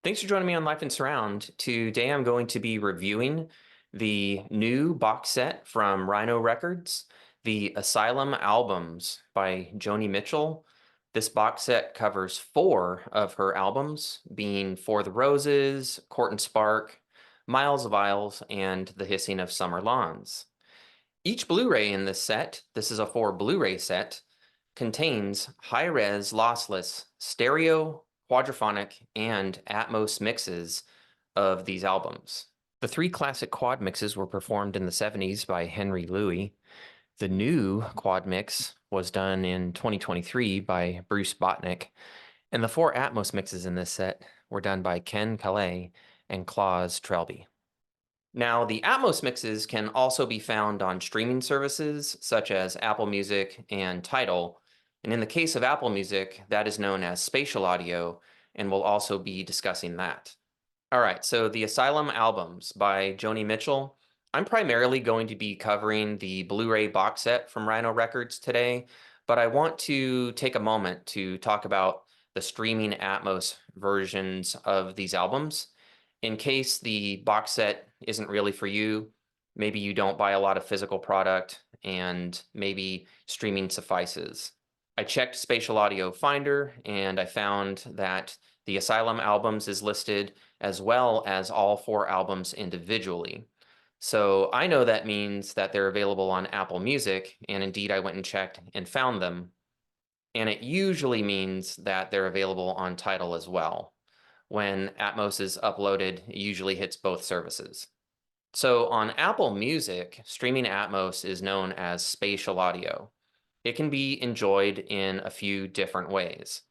Thanks for joining me on Life and Surround. Today I'm going to be reviewing the new box set from Rhino Records, the Asylum albums by Joni Mitchell. This box set covers 4 of her albums, being For the Roses, Court and Spark, Miles of Isles, and The Hissing of Summer Lawns. Each Blu-ray in this set, this is a 4 Blu-ray set, contains high-res lossless stereo, quadraphonic, and Atmos mixes of these albums. The 3 classic quad mixes were performed in the 70s by Henry Louis. The new quad mix was done in 2023 by Bruce Botnick, and the 4 Atmos mixes in this set were done by Ken Calais and Claus Trelby. Now, the Atmos mixes can also be found on streaming services such as Apple Music and Tidal. And in the case of Apple Music, that is known as spatial audio, and we'll also be discussing that. All right, so the Asylum albums by Joni Mitchell. I'm primarily going to be covering the Blu-ray box set from Rhino Records today, but I want to take a moment to talk about the streaming Atmos versions of these albums. In case the box set isn't really for you, maybe you don't buy a lot of physical product and maybe streaming suffices. I checked Spatial Audio Finder and I found that the Asylum albums is listed as well as all 4 albums individually. So I know that means that they're available on Apple Music, and indeed I went and checked and found them. And it usually means that they're available on Tidal as well. When Atmos is uploaded, it usually hits both services. So on Apple Music, streaming Atmos is known as spatial audio. It can be enjoyed in a few different ways.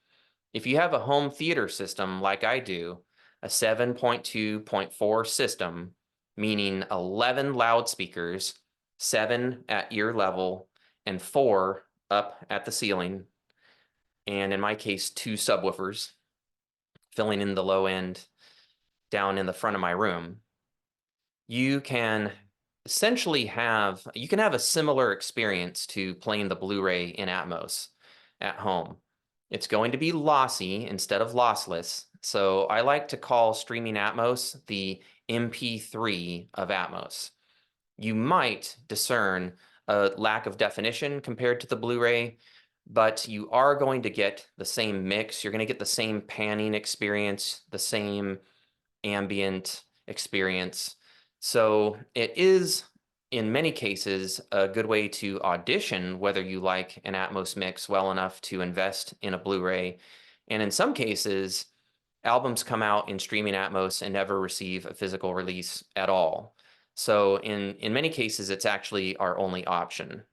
If you have a home theater system like I do, a 7.2.4 system, meaning 11 loudspeakers, 7 at ear level, and 4 up at the ceiling, and in my case, 2 subwoofers, filling in the low end down in the front of my room, you can essentially have a similar experience to playing the Blu-ray in Atmos at home. It's going to be lossy instead of lossless, so I like to call streaming Atmos the MP3 of Atmos. You might discern a lack of definition compared to the Blu-ray, but you are going to get the same mix. You're going to get the same panning experience, the same ambient experience. So it is, in many cases, a good way to audition whether you like an Atmos mix well enough to invest in a Blu-ray. And in some cases, albums come out in streaming Atmos and never receive a physical release at all. So in many cases, it's actually our only option.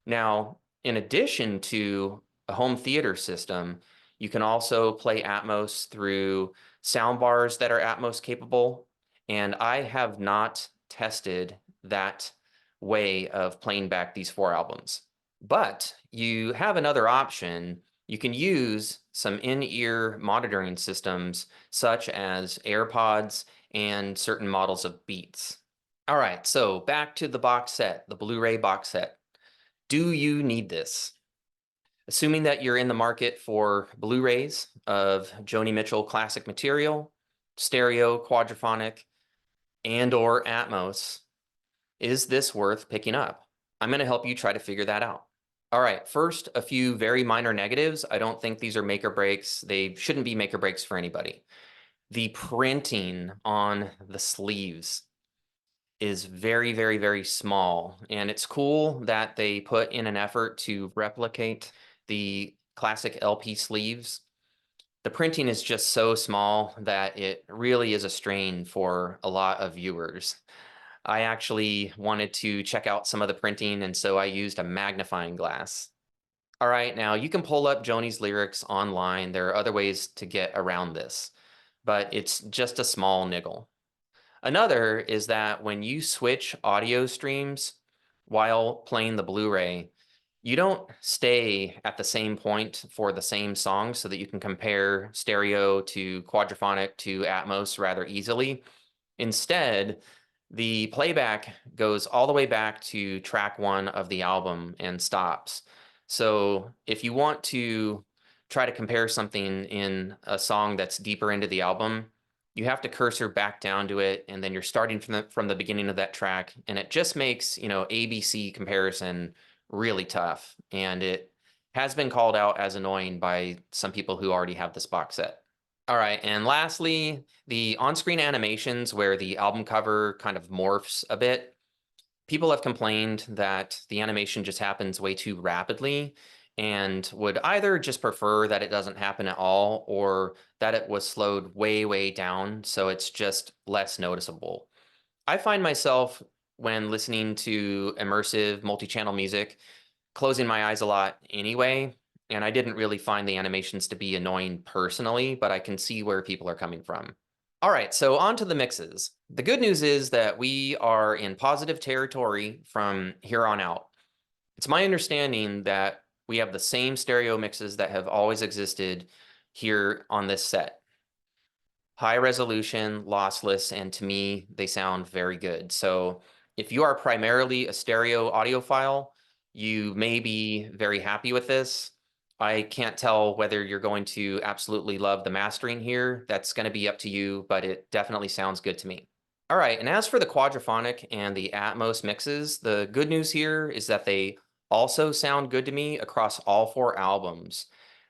Now, in addition to a home theater system, you can also play Atmos through soundbars that are Atmos capable. And I have not tested that way of playing back these 4 albums. But you have another option. You can use some in-ear monitoring systems such as AirPods and certain models of Beats. All right, so back to the box set, the Blu-ray box set. Do you need this? Assuming that you're in the market for Blu-rays of Joni Mitchell classic material, stereo, quadraphonic, and/or Atmos, is this worth picking up? I'm going to help you try to figure that out. All right, first, a few very minor negatives. I don't think these are make or breaks. They shouldn't be make or breaks for anybody. The printing on the sleeves is very, very, very small. And it's cool that they put in an effort to replicate the classic LP sleeves. The printing is just so small that it really is a strain for a lot of viewers. I actually wanted to check out some of the printing, and so I used a magnifying glass. All right, now you can pull up Joni's lyrics online. There are other ways to get around this, but it's just a small niggle. Another is that when you switch audio streams while playing the Blu-ray, you don't stay at the same point for the same song so that you can compare stereo to quadraphonic to Atmos rather easily. Instead, the playback goes all the way back to track 1 of the album and stops. So if you want to try to compare something in a song that's deeper into the album, you have to cursor back down to it, and then you're starting from the beginning of that track, and it just makes, ABC comparison really tough. And it has been called out as annoying by some people who already have this box set. All right, and lastly, the on-screen animations where the album cover kind of morphs a bit. People have complained that the animation just happens way too rapidly and would either just prefer that it doesn't happen at all or that it was slowed way, way down so it's just less noticeable. I find myself, when listening to immersive multi-channel music, closing my eyes a lot anyway, and I didn't really find the animations to be annoying personally, but I can see where people are coming from. All right, so on to the mixes. The good news is that we are in positive territory from here on out. It's my understanding that we have the same stereo mixes that have always existed here on this set. High resolution, lossless, and to me, they sound very good. So if you are primarily a stereo audiophile, you may be very happy with this. I can't tell whether you're going to absolutely love the mastering here. That's going to be up to you, but it definitely sounds good to me. All right, and as for the quadraphonic and the Atmos mixes, the good news here is that they also sound good to me across all four albums.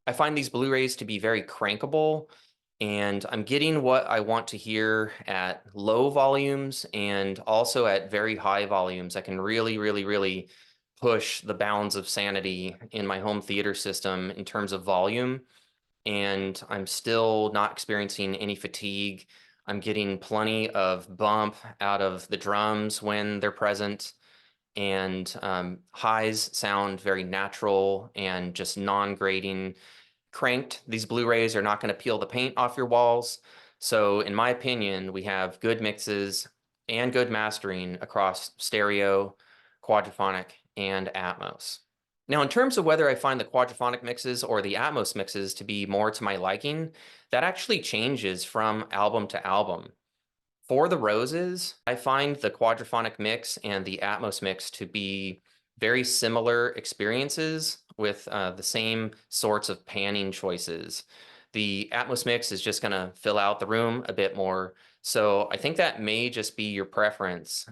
I find these Blu-rays to be very crankable, and I'm getting what I want to hear at low volumes and also at very high volumes. I can really, really, really push the bounds of sanity in my home theater system in terms of volume, and I'm still not experiencing any fatigue. I'm getting plenty of bump out of the drums when they're present, and highs sound very natural and just non-grating. Cranked, these Blu-rays are not going to peel the paint off your walls. So in my opinion, we have good mixes and good mastering across stereo, quadraphonic, and Atmos. Now, in terms of whether I find the quadraphonic mixes or the Atmos mixes to be more to my liking, that actually changes from album to album. For the roses, I find the quadraphonic mix and the Atmos mix to be very similar experiences with the same sorts of panning choices. The Atmos mix is just going to fill out the room a bit more. So I think that may just be your preference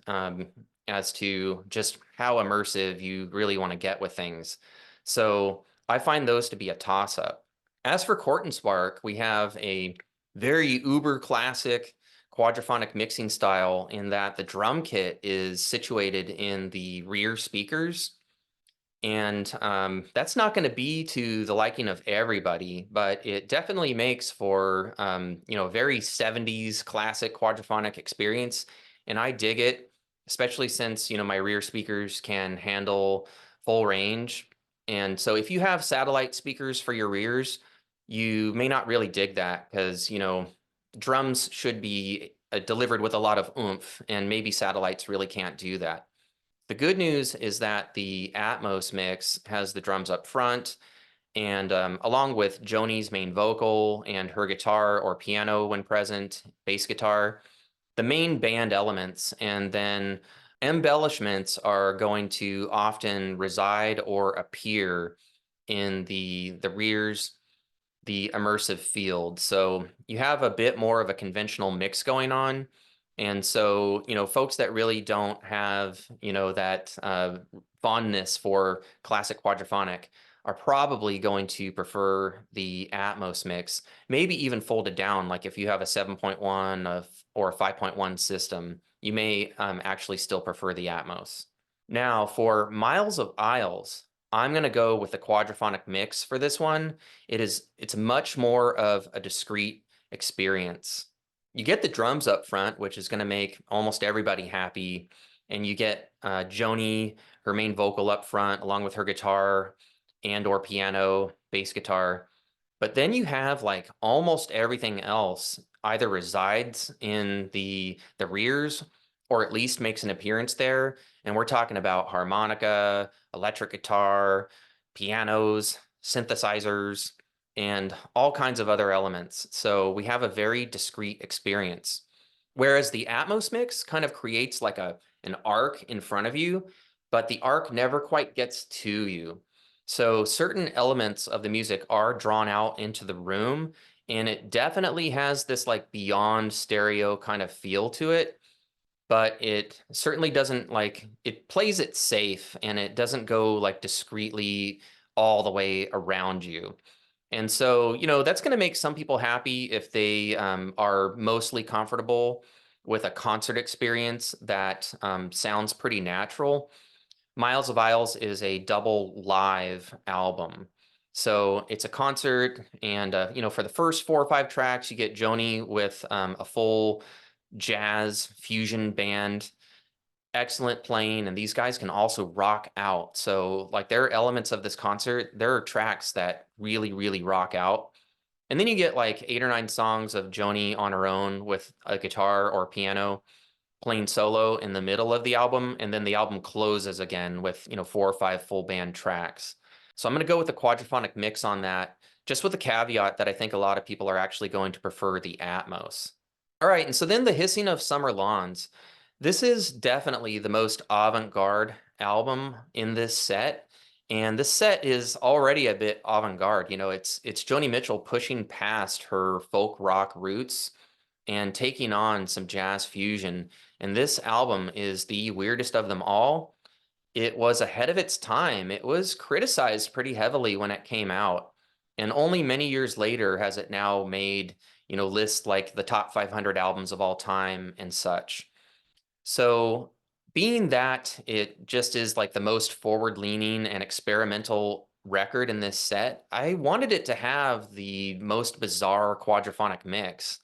as to just how immersive you really want to get with things. So I find those to be a toss-up. As for Court and Spark, we have a very uber classic quadraphonic mixing style in that the drum kit is situated in the rear speakers. And that's not going to be to the liking of everybody, but it definitely makes for a very 70s classic quadraphonic experience. And I dig it, especially since my rear speakers can handle full range. And so if you have satellite speakers for your rears, you may not really dig that because drums should be delivered with a lot of oomph, and maybe satellites really can't do that. The good news is that the Atmos mix has the drums up front, and along with Joni's main vocal and her guitar or piano when present, bass guitar, the main band elements and then embellishments are going to often reside or appear in the rears, the immersive field. So you have a bit more of a conventional mix going on. And so, folks that really don't have, that fondness for classic quadraphonic are probably going to prefer the Atmos mix, maybe even folded down. Like if you have a 7.1 or a 5.1 system, you may actually still prefer the Atmos. Now, for Miles of Isles, I'm going to go with the quadraphonic mix for this one. It's much more of a discrete experience. You get the drums up front, which is going to make almost everybody happy, and you get Joni, her main vocal up front, along with her guitar and or piano, bass guitar. But then you have like almost everything else either resides in the rears or at least makes an appearance there. And we're talking about harmonica, electric guitar, pianos, synthesizers, and all kinds of other elements. So we have a very discrete experience. Whereas the Atmos mix kind of creates like an arc in front of you, but the arc never quite gets to you. So certain elements of the music are drawn out into the room, and it definitely has this like beyond stereo kind of feel to it, but it certainly doesn't like it plays it safe and it doesn't go like discreetly all the way around you. And so, that's going to make some people happy if they are mostly comfortable with a concert experience that sounds pretty natural. Miles of Isles is a double live album. So it's a concert, and for the first 4 or 5 tracks, you get Joni with a full jazz fusion band, excellent playing, and these guys can also rock out. So, like, there are elements of this concert, there are tracks that really, really rock out. And then you get like 8 or 9 songs of Joni on her own with a guitar or piano playing solo in the middle of the album, and then the album closes again with 4 or 5 full band tracks. So I'm going to go with the quadraphonic mix on that, just with the caveat that I think a lot of people are actually going to prefer the Atmos. All right, and so then the Hissing of Summer Lawns. This is definitely the most avant-garde album in this set. And this set is already a bit avant-garde. It's Joni Mitchell pushing past her folk rock roots and taking on some jazz fusion. And this album is the weirdest of them all. It was ahead of its time. It was criticized pretty heavily when it came out. And only many years later has it now made, lists like the top 500 albums of all time and such. So, being that it just is like the most forward leaning and experimental record in this set, I wanted it to have the most bizarre quadraphonic mix.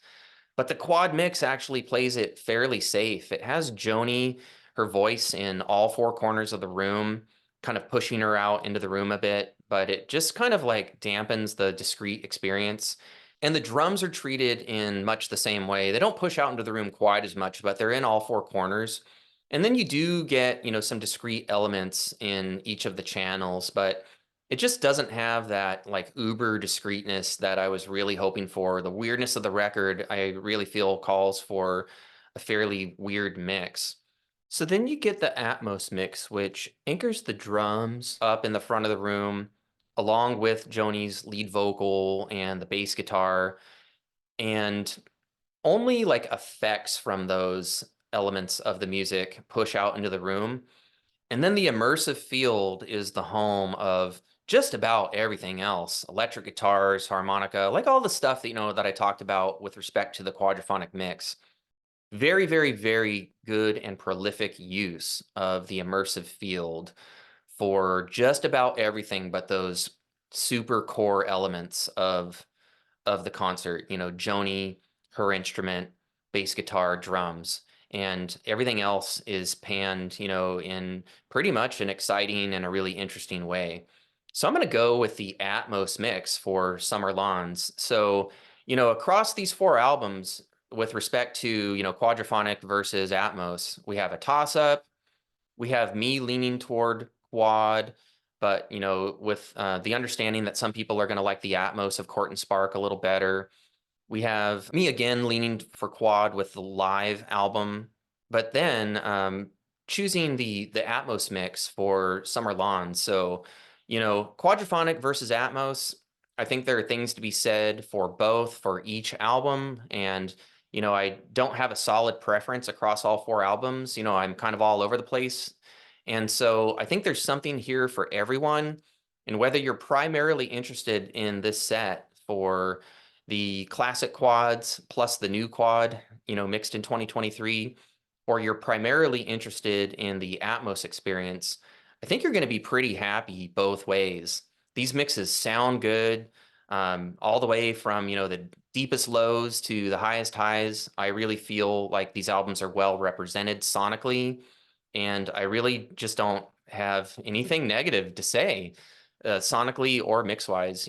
But the quad mix actually plays it fairly safe. It has Joni, her voice in all 4 corners of the room, kind of pushing her out into the room a bit, but it just kind of like dampens the discrete experience. And the drums are treated in much the same way. They don't push out into the room quite as much, but they're in all 4 corners. And then you do get, some discrete elements in each of the channels, but it just doesn't have that like uber discreteness that I was really hoping for. The weirdness of the record, I really feel calls for a fairly weird mix. So then you get the Atmos mix, which anchors the drums up in the front of the room, along with Joni's lead vocal and the bass guitar, and only like effects from those elements of the music push out into the room. And then the immersive field is the home of just about everything else: electric guitars, harmonica, like all the stuff that that I talked about with respect to the quadraphonic mix. Very, very, very good and prolific use of the immersive field for just about everything but those super core elements of the concert. Joni, her instrument, bass guitar, drums, and everything else is panned, in pretty much an exciting and a really interesting way. So I'm going to go with the Atmos mix for Summer Lawns. So, across these 4 albums, with respect to, quadraphonic versus Atmos, we have a toss up. We have me leaning toward quad, but with the understanding that some people are going to like the Atmos of Court and Spark a little better. We have me again leaning for quad with the live album, but then choosing the Atmos mix for Summer Lawn. So, quadraphonic versus Atmos. I think there are things to be said for both for each album, and I don't have a solid preference across all 4 albums. I'm kind of all over the place, and so I think there's something here for everyone. And whether you're primarily interested in this set for the classic quads plus the new quad, mixed in 2023, or you're primarily interested in the Atmos experience, I think you're going to be pretty happy both ways. These mixes sound good, all the way from, the deepest lows to the highest highs. I really feel like these albums are well represented sonically, and I really just don't have anything negative to say sonically or mix wise.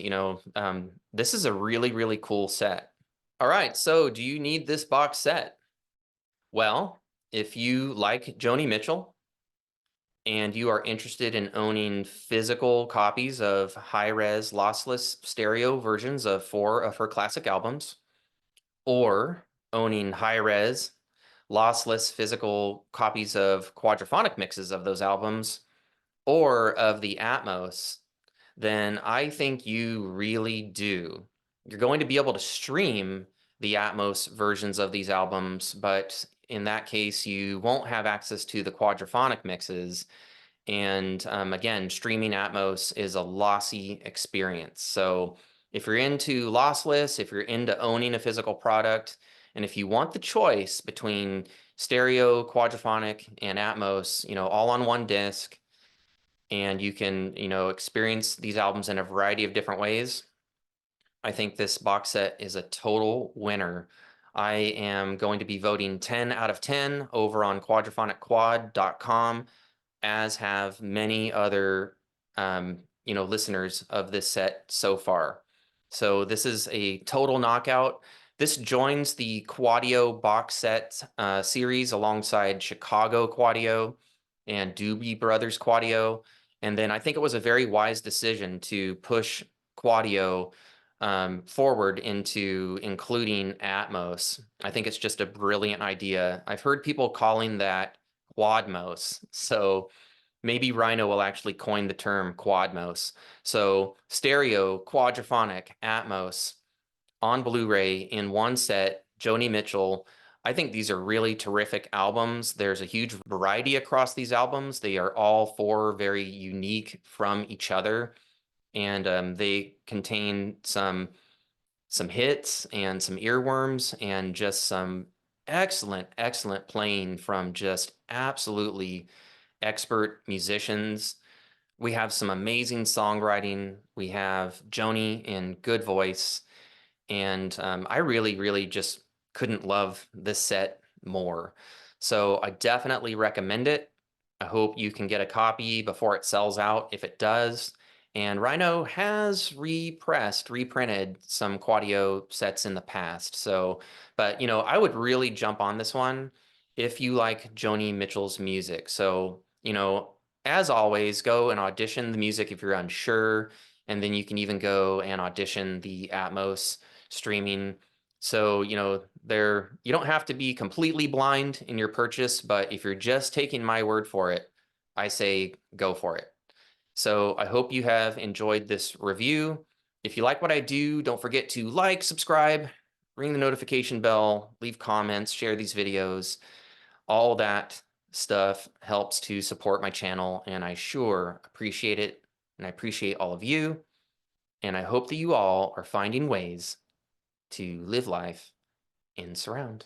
This is a really, really cool set. All right, so do you need this box set? Well, if you like Joni Mitchell and you are interested in owning physical copies of high-res lossless stereo versions of 4 of her classic albums, or owning high-res lossless physical copies of quadraphonic mixes of those albums, or of the Atmos, then I think you really do You're going to be able to stream the Atmos versions of these albums, but in that case, you won't have access to the quadraphonic mixes. And again, streaming Atmos is a lossy experience. So if you're into lossless, if you're into owning a physical product, and if you want the choice between stereo, quadraphonic, and Atmos, all on one disc, and you can, experience these albums in a variety of different ways, I think this box set is a total winner. I am going to be voting 10 out of 10 over on quadrophonic.com, as have many other listeners of this set so far. So this is a total knockout. This joins the Quadio box set series alongside Chicago Quadio and Doobie Brothers Quadio. And then I think it was a very wise decision to push Quadio forward into including Atmos. I think it's just a brilliant idea. I've heard people calling that Quadmos. So maybe Rhino will actually coin the term Quadmos. So stereo, quadraphonic, Atmos on Blu-ray in one set, Joni Mitchell. I think these are really terrific albums. There's a huge variety across these albums. They are all four very unique from each other, and they contain some hits and some earworms and just some excellent playing from just absolutely expert musicians. We have some amazing songwriting. We have Joni in good voice. And I really just couldn't love this set more. So I definitely recommend it. I hope you can get a copy before it sells out, if it does. And Rhino has reprinted some Quadio sets in the past. So, but I would really jump on this one if you like Joni Mitchell's music. So, as always, go and audition the music if you're unsure. And then you can even go and audition the Atmos streaming. So, you don't have to be completely blind in your purchase, but if you're just taking my word for it, I say go for it. So I hope you have enjoyed this review. If you like what I do, don't forget to like, subscribe, ring the notification bell, leave comments, share these videos. All that stuff helps to support my channel, and I sure appreciate it. And I appreciate all of you. And I hope that you all are finding ways to live life in surround.